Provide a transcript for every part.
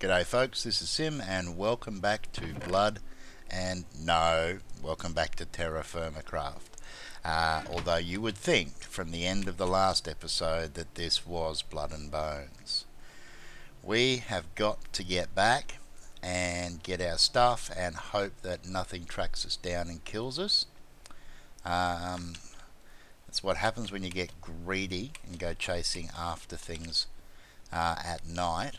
G'day folks, this is Sim and welcome back to welcome back to TerraFirmaCraft. Although you would think from the end of the last episode that this was Blood and Bones. We have got to get back and get our stuff and hope that nothing tracks us down and kills us. That's what happens when you get greedy and go chasing after things at night.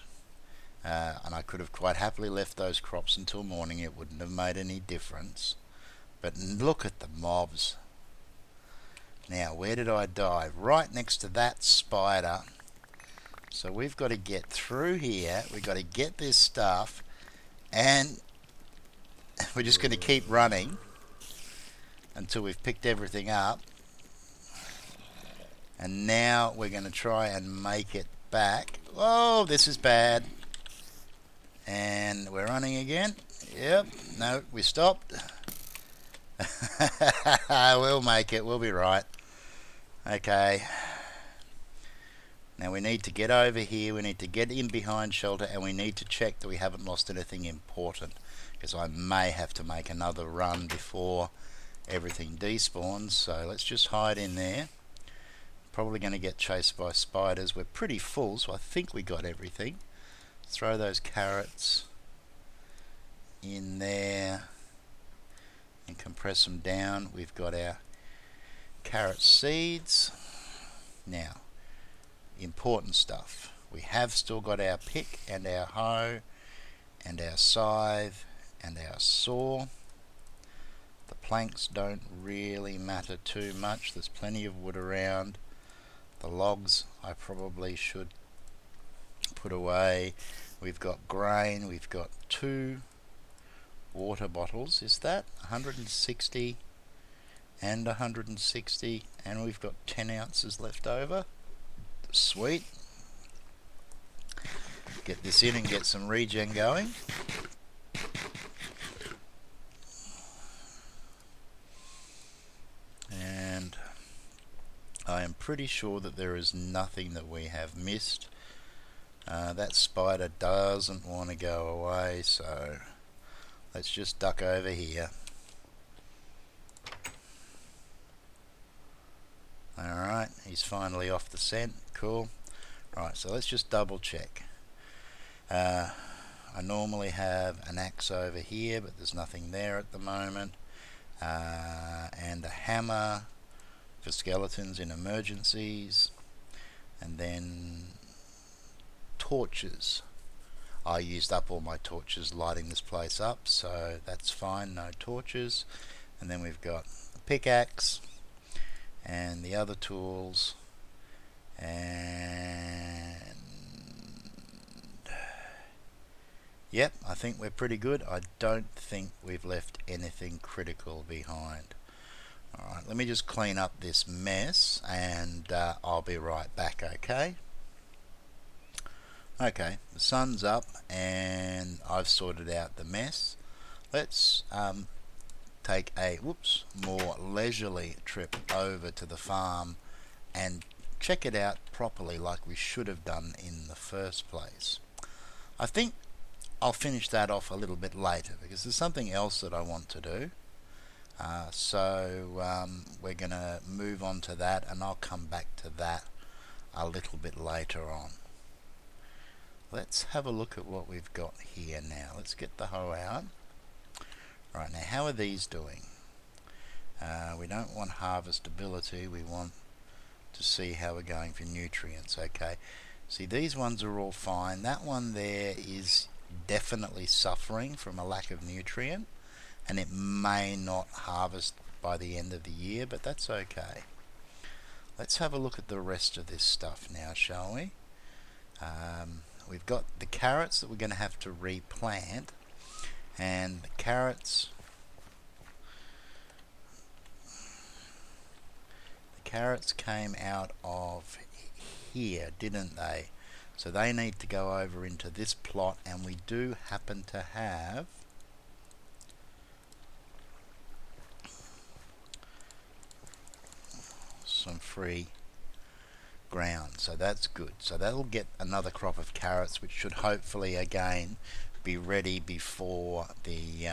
And I could have quite happily left those crops until morning, it wouldn't have made any difference. But look at the mobs. Now, where did I die? Right next to that spider. So we've got to get through here, we've got to get this stuff, and we're just going to keep running until we've picked everything up. And now we're going to try and make it back. Oh, this is bad. And we're running again. Yep, no, we stopped. We'll make it, we'll be right. Okay. Now we need to get over here, we need to get in behind shelter, and we need to check that we haven't lost anything important, because I may have to make another run before everything despawns. So let's just hide in there. Probably going to get chased by spiders. We're pretty full, so I think we got everything. Throw those carrots in there and compress them down. We've got our carrot seeds. Now, important stuff. We have still got our pick and our hoe and our scythe and our saw. The planks don't really matter too much. There's plenty of wood around. The logs I probably should put away. We've got grain, we've got 2 water bottles, is that 160 and 160, and we've got 10 ounces left over. Sweet. Get this in and get some regen going. And I am pretty sure that there is nothing that we have missed. That spider doesn't want to go away, so let's just duck over here. Alright, he's finally off the scent. Cool. Right, so let's just double check. I normally have an axe over here, but there's nothing there at the moment. And a hammer for skeletons in emergencies. And then torches. I used up all my torches lighting this place up, so that's fine, no torches. And then we've got a pickaxe and the other tools, and yep, I think we're pretty good. I don't think we've left anything critical behind. Alright, let me just clean up this mess and I'll be right back, okay? Okay, the sun's up and I've sorted out the mess. Let's take a more leisurely trip over to the farm and check it out properly like we should have done in the first place. I think I'll finish that off a little bit later because there's something else that I want to do. So we're going to move on to that, and I'll come back to that a little bit later on. Let's have a look at what we've got here now. Let's get the hoe out. Right, now how are these doing? We don't want harvestability, we want to see how we're going for nutrients. Okay, see, these ones are all fine. That one there is definitely suffering from a lack of nutrient, and it may not harvest by the end of the year, but that's okay. Let's have a look at the rest of this stuff now, shall we? We've got the carrots that we're going to have to replant, and the carrots came out of here, didn't they? So they need to go over into this plot, and we do happen to have some free ground, so that's good. So that'll get another crop of carrots, which should hopefully again be ready before the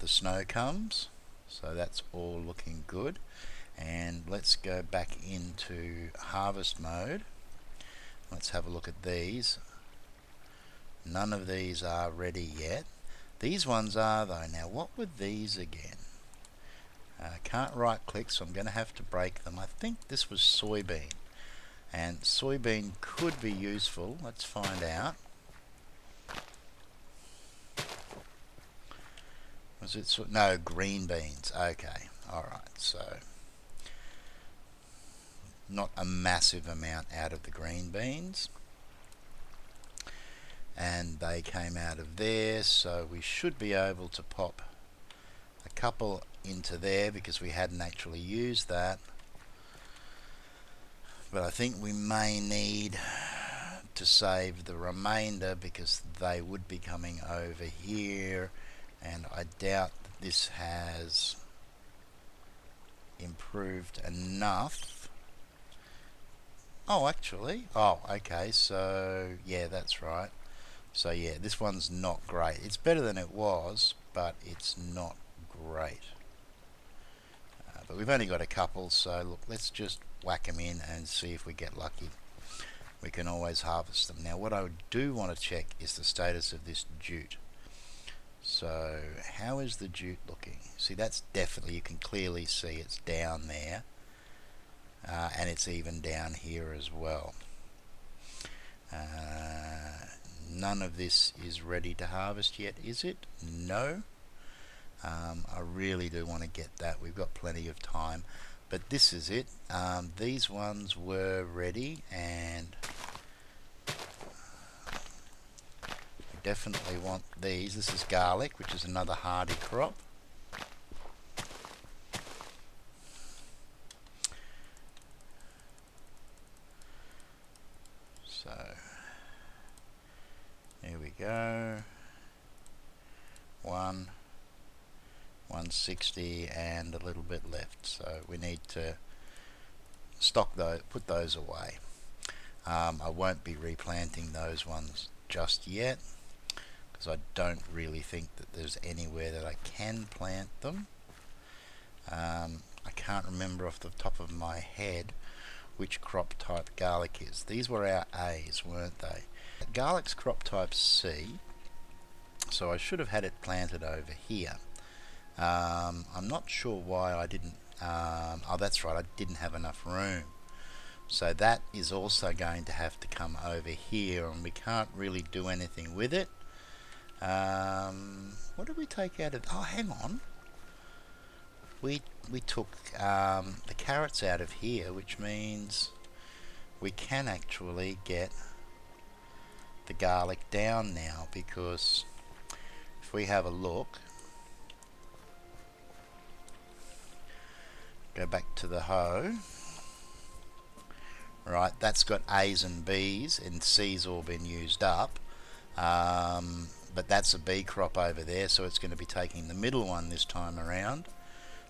snow comes. So that's all looking good. And let's go back into harvest mode. Let's have a look at these. None of these are ready yet. These ones are though. Now what were these again? Can't right click, so I'm going to have to break them. I think this was soybean, and soybean could be useful. Let's find out. Was it no, green beans? Okay, alright, so not a massive amount out of the green beans, and they came out of there, so we should be able to pop a couple into there because we hadn't actually used that. But I think we may need to save the remainder because they would be coming over here, and I doubt that this has improved enough. Oh, actually, oh, okay, so yeah, that's right. So yeah, this one's not great. It's better than it was, but it's not great. But we've only got a couple, so look, let's just whack them in and see if we get lucky. We can always harvest them. Now what I do want to check is the status of this jute. So how is the jute looking? See, that's definitely, you can clearly see it's down there, and it's even down here as well. None of this is ready to harvest yet, is it? No. I really do want to get that. We've got plenty of time, but this is it. These ones were ready, and we definitely want these. This is garlic, which is another hardy crop. So here we go. 160 and a little bit left, so we need to stock those, put those away. I won't be replanting those ones just yet because I don't really think that there's anywhere that I can plant them. I can't remember off the top of my head which crop type garlic is. These were our A's, weren't they? Garlic's crop type C, so I should have had it planted over here. I'm not sure why I didn't. Oh, that's right, I didn't have enough room. So that is also going to have to come over here, and we can't really do anything with it. What did we take out of? Oh, hang on. We took the carrots out of here, which means we can actually get the garlic down now, because if we have a look, go back to the hoe, right, that's got A's and B's, and C's all been used up, but that's a B crop over there, so it's going to be taking the middle one this time around.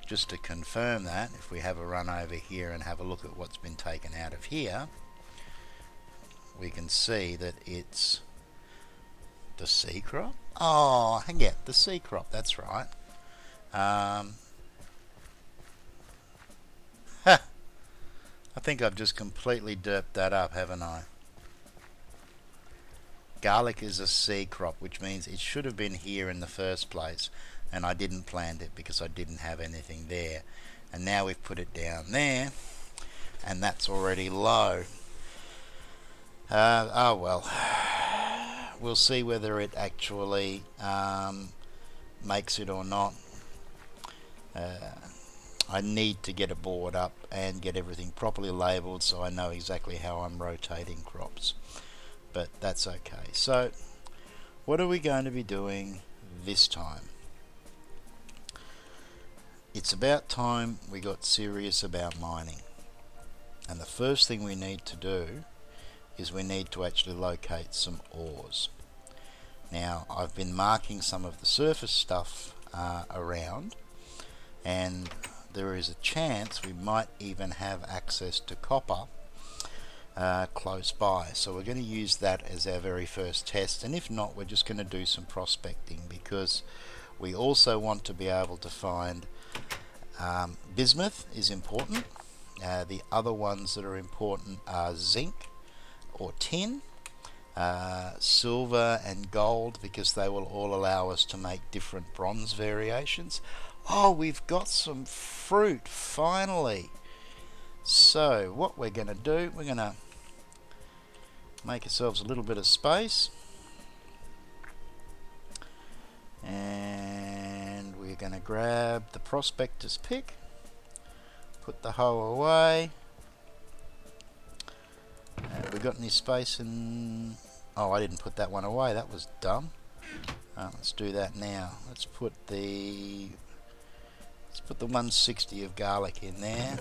Just to confirm that, if we have a run over here and have a look at what's been taken out of here, we can see that it's the C crop. Oh, yeah, the C crop, that's right. I think I've just completely derped that up, haven't I? Garlic is a C crop, which means it should have been here in the first place, and I didn't plant it because I didn't have anything there. And now we've put it down there, and that's already low. Oh well, we'll see whether it actually makes it or not. I need to get a board up and get everything properly labelled so I know exactly how I'm rotating crops, but that's okay. So what are we going to be doing this time? It's about time we got serious about mining, and the first thing we need to do is we need to actually locate some ores. Now I've been marking some of the surface stuff around, and there is a chance we might even have access to copper close by. So we're going to use that as our very first test, and if not, we're just going to do some prospecting, because we also want to be able to find bismuth is important. The other ones that are important are zinc or tin, silver and gold, because they will all allow us to make different bronze variations. Oh, we've got some fruit finally. So what we're going to do, we're going to make ourselves a little bit of space, and we're going to grab the prospector's pick, put the hoe away. Have we got any space in... Oh, I didn't put that one away, that was dumb. Let's do that now. Let's put the 160 of garlic in there,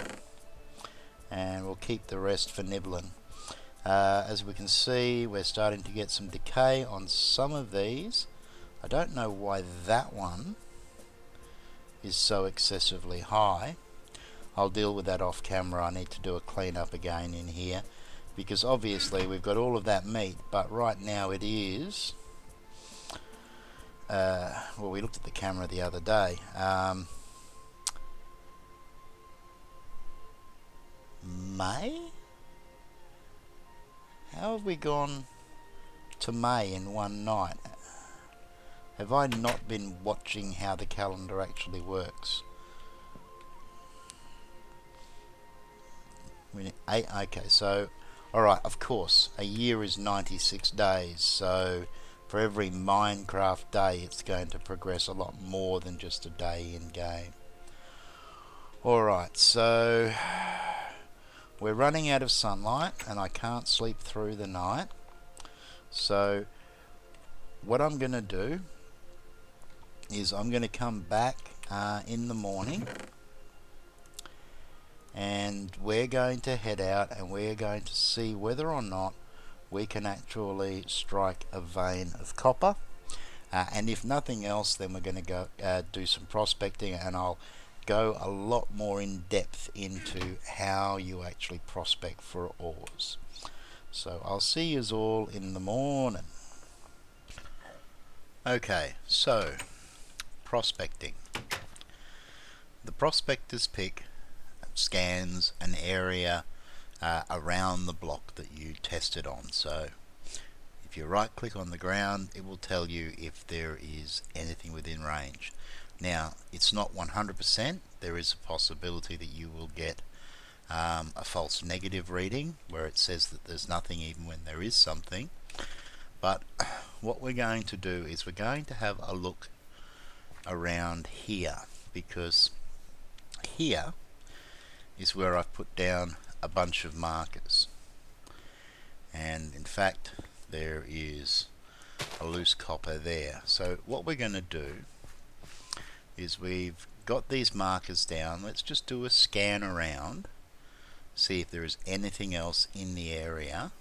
and we'll keep the rest for nibbling. As we can see, we're starting to get some decay on some of these. I don't know why that one is so excessively high. I'll deal with that off camera. I need to do a clean up again in here, because obviously we've got all of that meat, but right now it is well, we looked at the camera the other day. May? How have we gone to May in one night? Have I not been watching how the calendar actually works? Okay, so alright, of course, a year is 96 days, so for every Minecraft day it's going to progress a lot more than just a day in game. Alright, so we're running out of sunlight and I can't sleep through the night. So what I'm going to do is I'm going to come back in the morning, and we're going to head out and we're going to see whether or not we can actually strike a vein of copper. And if nothing else, then we're going to go do some prospecting, and I'll go a lot more in depth into how you actually prospect for ores. So I'll see you all in the morning. Okay, so prospecting. The prospector's pick scans an area around the block that you tested on. So if you right click on the ground, it will tell you if there is anything within range. Now, it's not 100%. There is a possibility that you will get a false negative reading where it says that there's nothing even when there is something. But what we're going to do is we're going to have a look around here, because here is where I've put down a bunch of markers, and in fact there is a loose copper there. So what we're going to do is we've got these markers down. Let's just do a scan around, see if there is anything else in the area,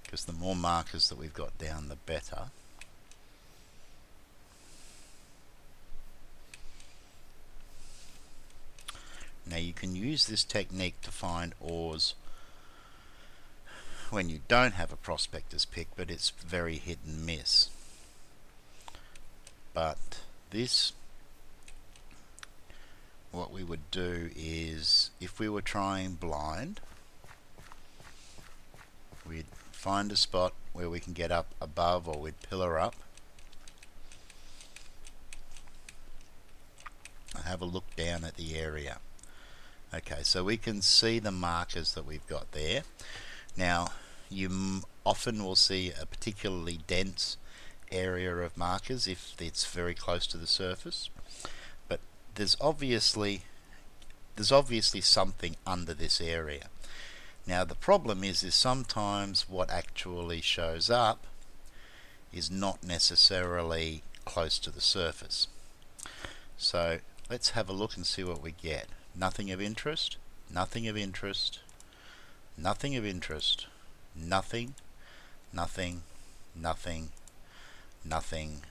because the more markers that we've got down, the better. Now you can use this technique to find ores when you don't have a prospector's pick, but it's very hit and miss. But this, what we would do is, if we were trying blind, we'd find a spot where we can get up above, or we'd pillar up and have a look down at the area. Okay, so we can see the markers that we've got there. Now, you often will see a particularly dense area of markers if it's very close to the surface, but there's obviously something under this area. Now the problem is sometimes what actually shows up is not necessarily close to the surface. So let's have a look and see what we get. Nothing of interest, nothing of interest, nothing of interest, nothing, nothing, nothing, nothing,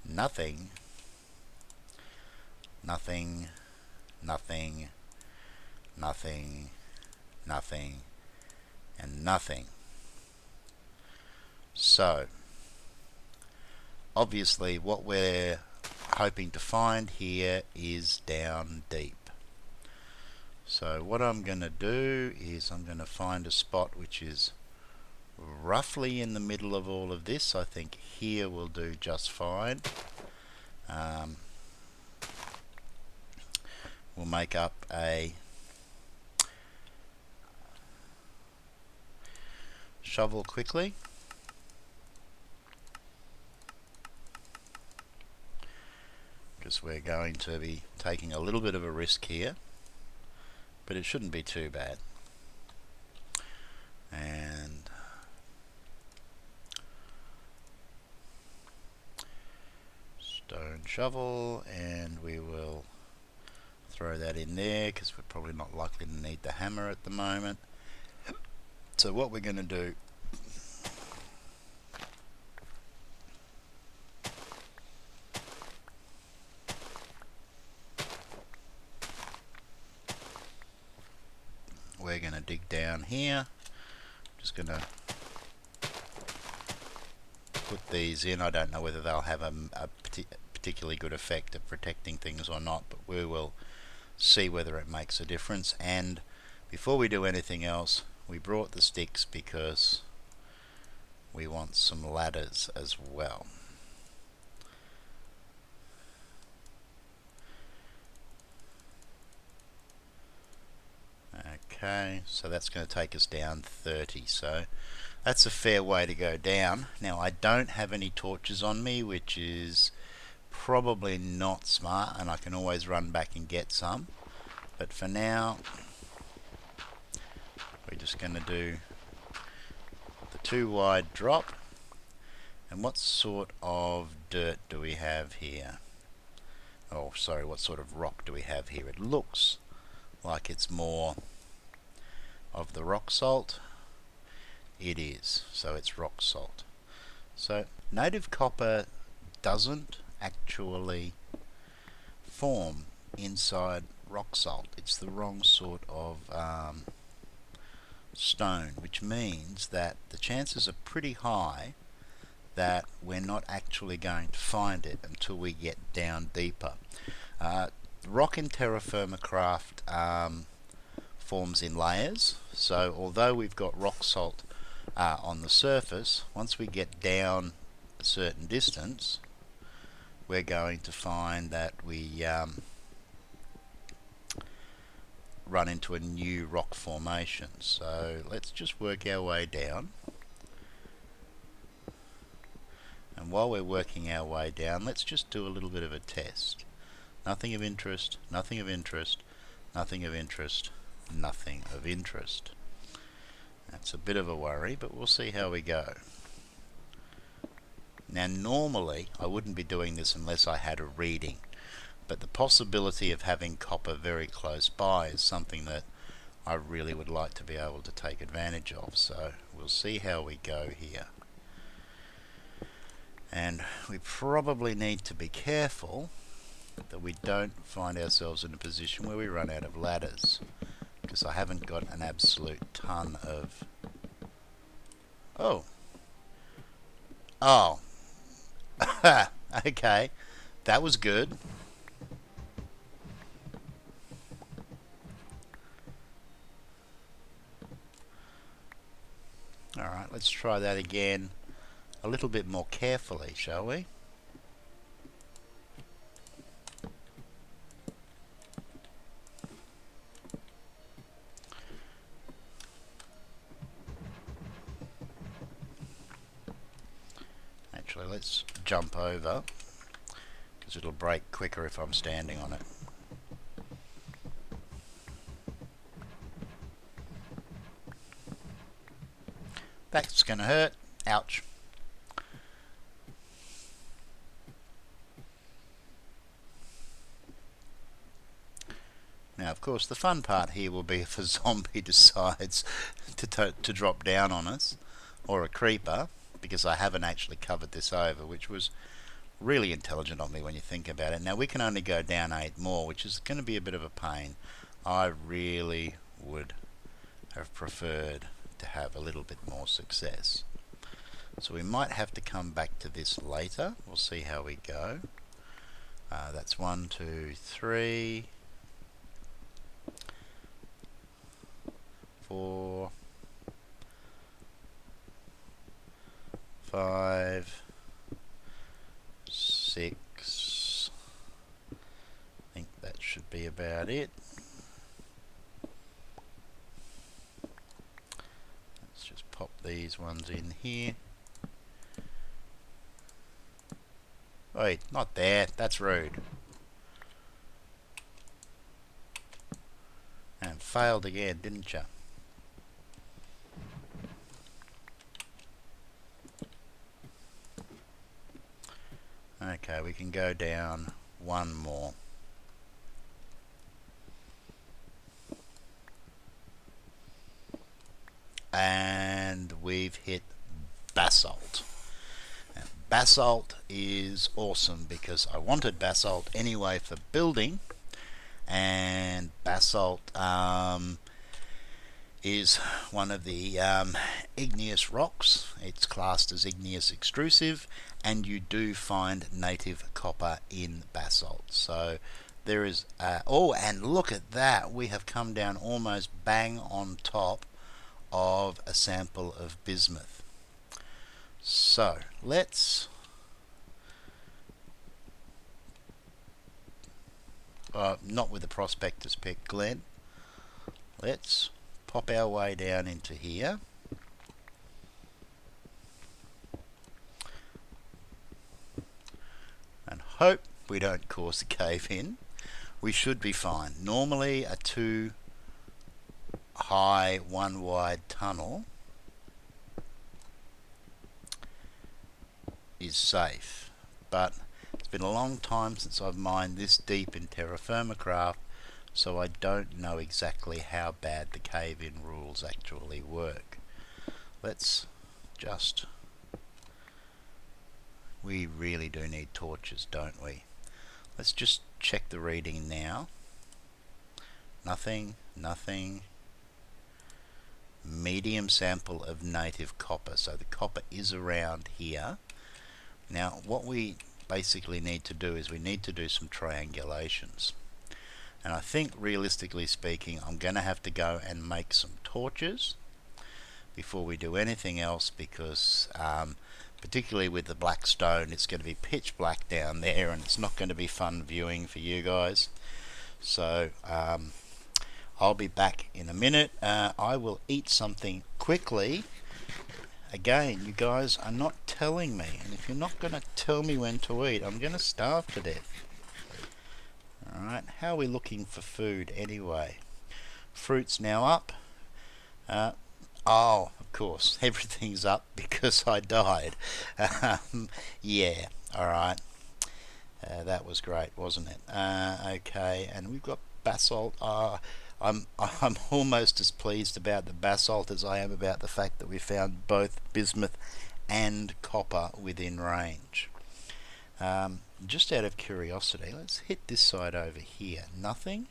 nothing, nothing, nothing, nothing, nothing, and nothing. So obviously what we're hoping to find here is down deep. So what I'm going to do is I'm going to find a spot which is roughly in the middle of all of this. I think here will do just fine. We'll make up a shovel quickly. Because we're going to be taking a little bit of a risk here, but it shouldn't be too bad. And stone shovel, and we will throw that in there because we're probably not likely to need the hammer at the moment. So what we're going to do, we're going to dig down here. Just going to put these in. I don't know whether they'll have a particularly good effect of protecting things or not, but we will see whether it makes a difference. And before we do anything else, we brought the sticks because we want some ladders as well. Okay, so that's going to take us down 30, so that's a fair way to go down. Now I don't have any torches on me, which is probably not smart, and I can always run back and get some, but for now we're just going to do the 2 wide drop. And what sort of dirt do we have here? Oh, sorry, what sort of rock do we have here? It looks like it's more of the rock salt. It is, so it's rock salt. So native copper doesn't actually form inside rock salt. It's the wrong sort of stone, which means that the chances are pretty high that we're not actually going to find it until we get down deeper. Rock in TerraFirmaCraft forms in layers, so although we've got rock salt on the surface, once we get down a certain distance, we're going to find that we run into a new rock formation. So let's just work our way down. And while we're working our way down, let's just do a little bit of a test. Nothing of interest, nothing of interest, nothing of interest, nothing of interest. That's a bit of a worry, but we'll see how we go. Now normally I wouldn't be doing this unless I had a reading, but the possibility of having copper very close by is something that I really would like to be able to take advantage of, so we'll see how we go here. And we probably need to be careful that we don't find ourselves in a position where we run out of ladders, because I haven't got an absolute ton of... Oh, okay, that was good. Alright, let's try that again a little bit more carefully, shall we? Actually, let's jump over, because it'll break quicker if I'm standing on it. That's gonna hurt. Ouch. Now, of course, the fun part here will be if a zombie decides to drop down on us, or a creeper, because I haven't actually covered this over, which was really intelligent of me when you think about it. Now we can only go down 8 more, which is going to be a bit of a pain. I really would have preferred to have a little bit more success. So we might have to come back to this later. We'll see how we go. That's 1, 2, 3, 4, 5, 6. I think that should be about it. Let's just pop these ones in here. Wait, not there. That's rude. And failed again, didn't you? Okay, we can go down 1 more. And we've hit basalt. And basalt is awesome because I wanted basalt anyway for building, and basalt is one of the igneous rocks. It's classed as igneous extrusive, and you do find native copper in basalt. So there is oh, and look at that, we have come down almost bang on top of a sample of bismuth. So let's not with the prospectus pick, Glenn. Let's pop our way down into here. And hope we don't cause a cave in. We should be fine. Normally a 2 high, 1 wide tunnel is safe, but it's been a long time since I've mined this deep in TerraFirmaCraft, so I don't know exactly how bad the cave-in rules actually work. Let's just... we really do need torches, don't we? Let's just check the reading now. Nothing, nothing. Medium sample of native copper, so the copper is around here. Now what we basically need to do is we need to do some triangulations. And I think, realistically speaking, I'm going to have to go and make some torches before we do anything else, because particularly with the black stone, it's going to be pitch black down there and it's not going to be fun viewing for you guys. So I'll be back in a minute. I will eat something quickly. Again, you guys are not telling me, and if you're not going to tell me when to eat, I'm going to starve to death. Alright, how are we looking for food anyway? Fruit's now up. Oh, of course, everything's up because I died. Yeah, alright. That was great, wasn't it? Okay, and we've got basalt. I'm almost as pleased about the basalt as I am about the fact that we found both bismuth and copper within range. Just out of curiosity, let's hit this side over here. Nothing.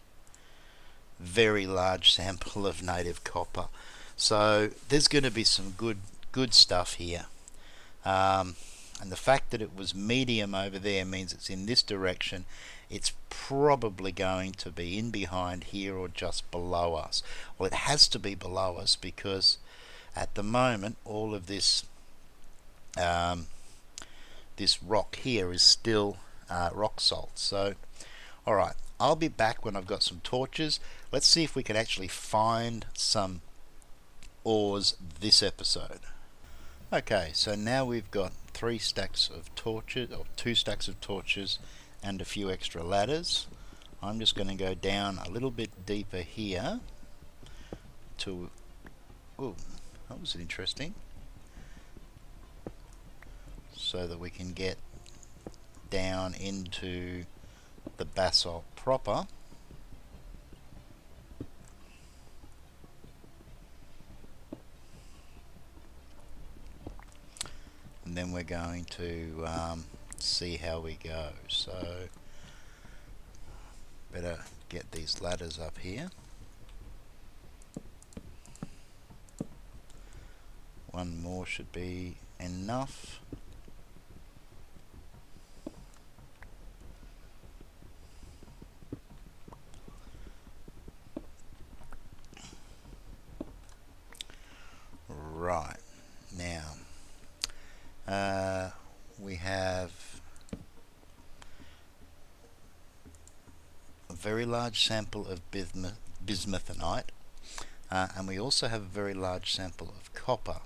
Very large sample of native copper. So there's going to be some good stuff here. And the fact that it was medium over there means it's in this direction. It's probably going to be in behind here or just below us. Well, it has to be below us because at the moment all of this this rock here is still rock salt. So alright, I'll be back when I've got some torches. Let's see if we can actually find some ores this episode. Okay, so now we've got 3 stacks of torches, or 2 stacks of torches and a few extra ladders. I'm just going to go down a little bit deeper here to... oh, that was interesting. So that we can get down into the basalt proper. And then we're going to see how we go. So better get these ladders up here. One more should be enough. Right, now we have a very large sample of bismuthinite, and we also have a very large sample of copper.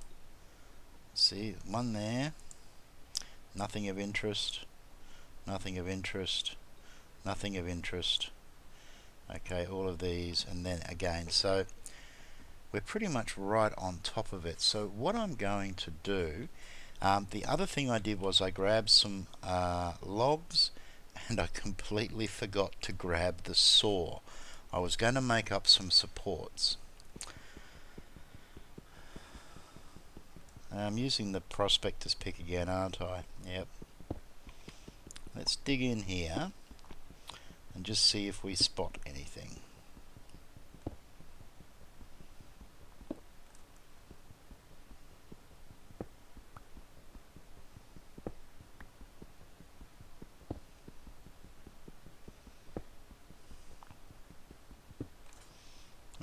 See, one there, nothing of interest, nothing of interest, nothing of interest. Okay, all of these, and then again, so we're pretty much right on top of it. So what I'm going to do, the other thing I did was I grabbed some logs, and I completely forgot to grab the saw. I was going to make up some supports. I'm using the prospector's pick again, aren't I? Yep. Let's dig in here and just see if we spot anything.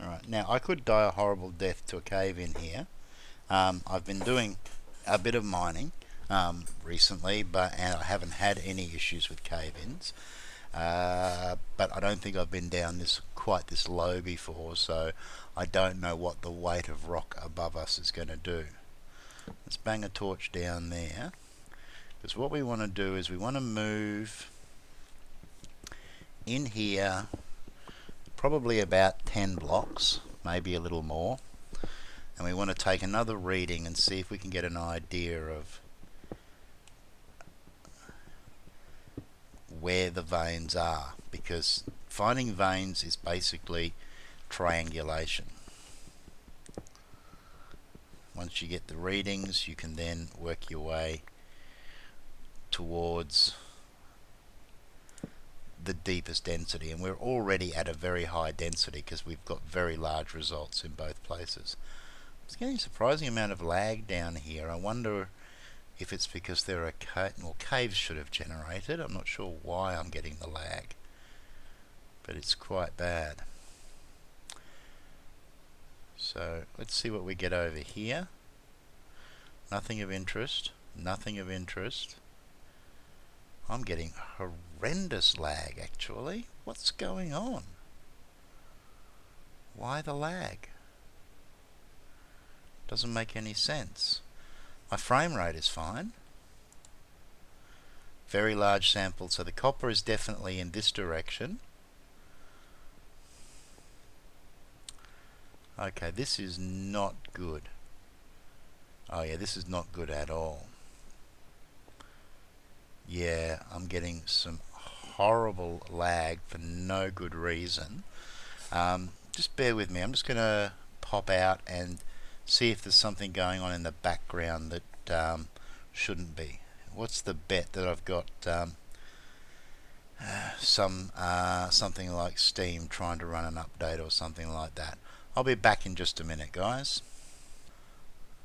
Alright, now I could die a horrible death to a cave in here. I've been doing a bit of mining recently, and I haven't had any issues with cave-ins. But I don't think I've been down quite this low before, so I don't know what the weight of rock above us is going to do. Let's bang a torch down there, because what we want to do is we want to move in here probably about 10 blocks, maybe a little more, and we want to take another reading and see if we can get an idea of where the veins are, because finding veins is basically triangulation. Once you get the readings, you can then work your way towards the deepest density, and we're already at a very high density because we've got very large results in both places. It's getting a surprising amount of lag down here. I wonder if it's because there are caves should have generated. I'm not sure why I'm getting the lag, but it's quite bad. So let's see what we get over here. Nothing of interest, nothing of interest. I'm getting horrendous lag actually. What's going on? Why the lag? Doesn't make any sense. My frame rate is fine. Very large sample, so the copper is definitely in this direction. Okay, this is not good. Oh yeah, this is not good at all. Yeah, I'm getting some horrible lag for no good reason. Just bear with me. I'm just going to pop out and see if there's something going on in the background that shouldn't be. What's the bet that I've got something like Steam trying to run an update or something like that. I'll be back in just a minute, guys.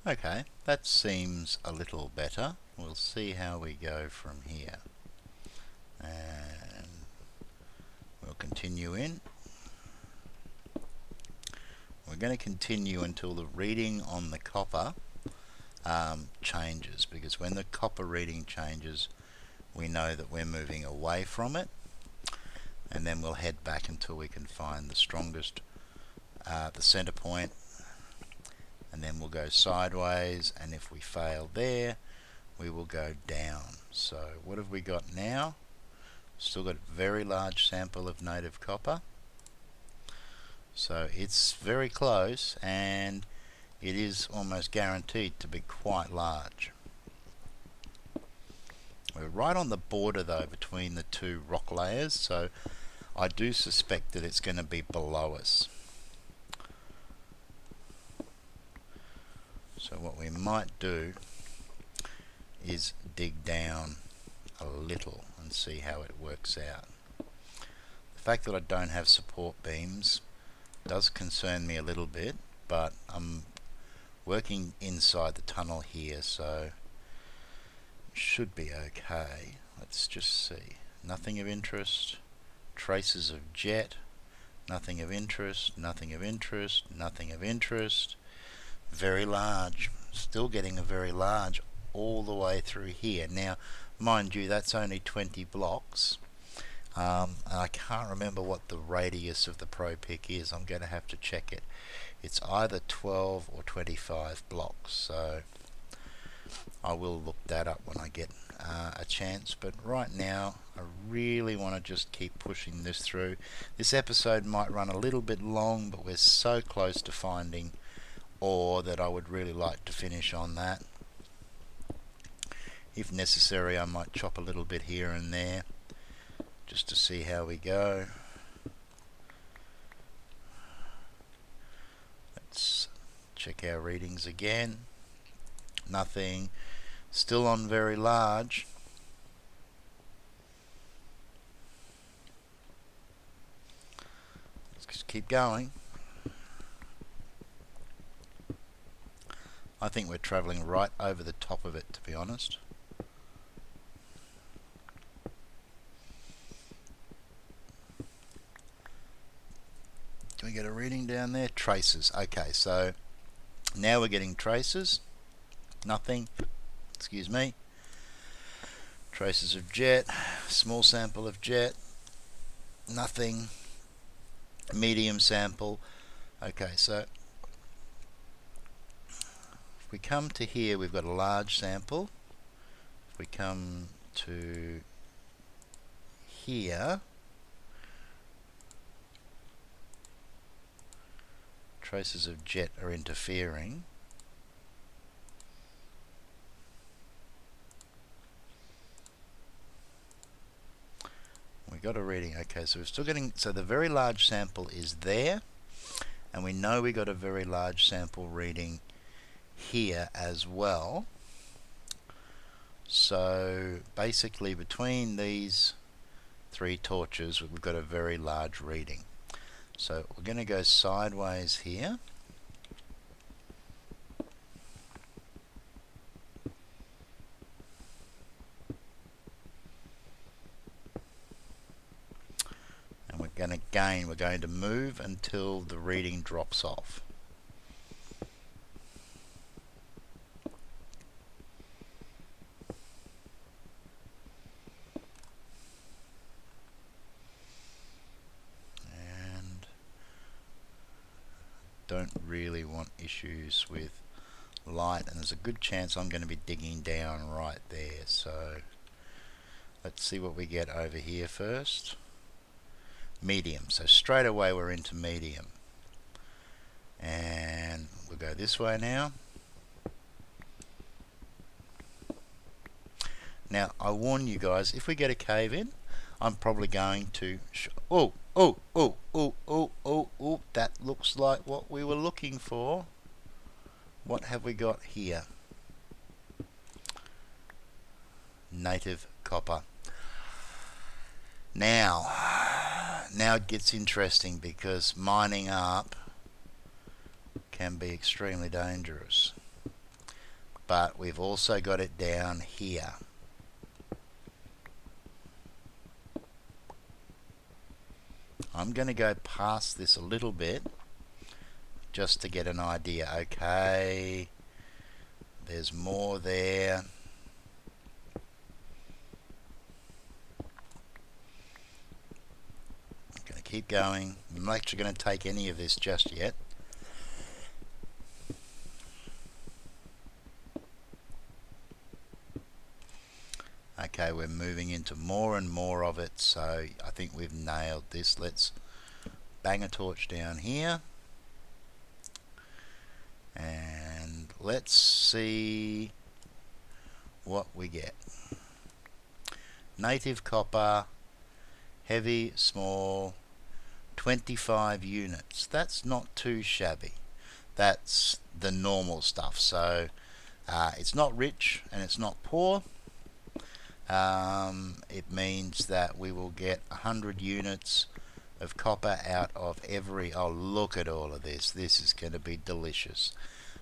Okay, that seems a little better. We'll see how we go from here. And we'll continue in. We're going to continue until the reading on the copper changes, because when the copper reading changes, we know that we're moving away from it, and then we'll head back until we can find the strongest, the center point, and then we'll go sideways, and if we fail there, we will go down. So what have we got now? Still got a very large sample of native copper, so it's very close, and it is almost guaranteed to be quite large. We're right on the border though between the two rock layers, so I do suspect that it's going to be below us. So what we might do is dig down a little and see how it works out. The fact that I don't have support beams does concern me a little bit, but I'm working inside the tunnel here, so it should be okay. Let's just see. Nothing of interest. Traces of jet. Nothing of interest. Nothing of interest. Nothing of interest. Very large. Still getting a very large all the way through here. Now, mind you, that's only 20 blocks. And I can't remember what the radius of the Pro Pick is. I'm going to have to check it. It's either 12 or 25 blocks, so I will look that up when I get a chance. But right now I really want to just keep pushing this through. This episode might run a little bit long, but we're so close to finding ore that I would really like to finish on that. If necessary, I might chop a little bit here and there just to see how we go. Let's check our readings again. Nothing. Still on very large. Let's just keep going. I think we're travelling right over the top of it, to be honest. Can we get a reading down there? Traces. Okay, so now we're getting traces. Nothing. Excuse me. Traces of jet. Small sample of jet. Nothing. Medium sample. Okay, so if we come to here, we've got a large sample. If we come to here, traces of jet are interfering. We got a reading. Okay, so we're still getting, so the very large sample is there, and we know we got a very large sample reading here as well. So basically between these three torches we've got a very large reading. So we're going to go sideways here. And we're going to move until the reading drops off. Don't really want issues with light, and there's a good chance I'm going to be digging down right there, so let's see what we get over here first. Medium, so straight away we're into medium, and we'll go this way now. Now I warn you guys, if we get a cave in, I'm probably going to oh, that looks like what we were looking for. What have we got here? Native copper. Now it gets interesting, because mining up can be extremely dangerous. But we've also got it down here. I'm going to go past this a little bit just to get an idea. Okay, there's more there. I'm going to keep going. I'm not actually going to take any of this just yet. Okay, we're moving into more and more of it, so I think we've nailed this. Let's bang a torch down here, and let's see what we get. Native copper, heavy, small, 25 units. That's not too shabby. That's the normal stuff, so it's not rich and it's not poor. It means that we will get 100 units of copper out of every, oh look at all of this, this is going to be delicious.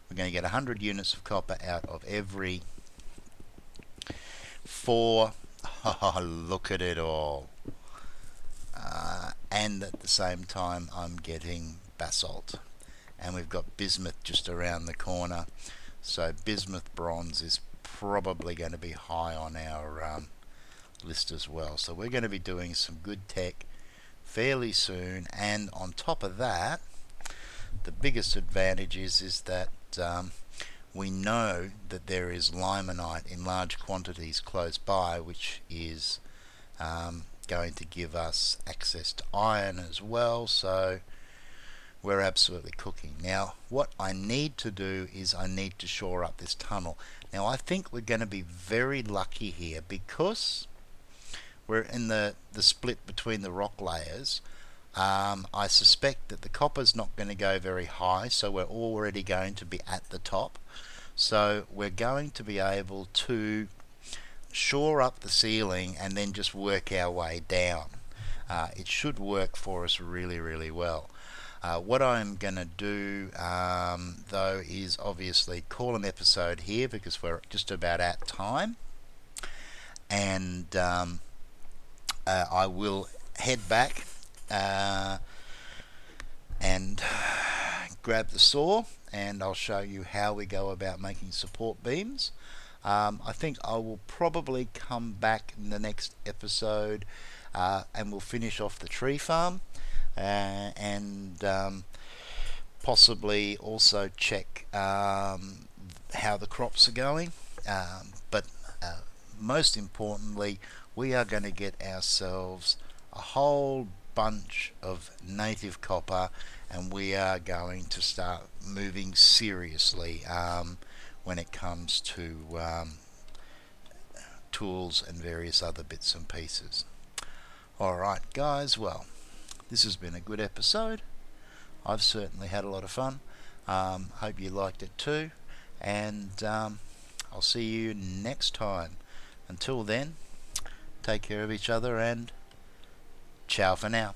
We're going to get 100 units of copper out of every 4, oh look at it all, and at the same time I'm getting basalt, and we've got bismuth just around the corner, so bismuth bronze is probably going to be high on our list as well. So we're going to be doing some good tech fairly soon, and on top of that, the biggest advantage is that we know that there is limonite in large quantities close by, which is going to give us access to iron as well, so we're absolutely cooking. Now what I need to do is I need to shore up this tunnel. Now I think we're going to be very lucky here because we're in the split between the rock layers. I suspect that the copper's not going to go very high, so we're already going to be at the top. So we're going to be able to shore up the ceiling and then just work our way down. It should work for us really, really well. What I'm going to do though is obviously call an episode here because we're just about at time, and I will head back and grab the saw, and I'll show you how we go about making support beams. I think I will probably come back in the next episode and we'll finish off the tree farm, and possibly also check how the crops are going, but most importantly we are going to get ourselves a whole bunch of native copper, and we are going to start moving seriously when it comes to tools and various other bits and pieces. Alright guys, well, this has been a good episode. I've certainly had a lot of fun. Hope you liked it too, and I'll see you next time. Until then, take care of each other and ciao for now.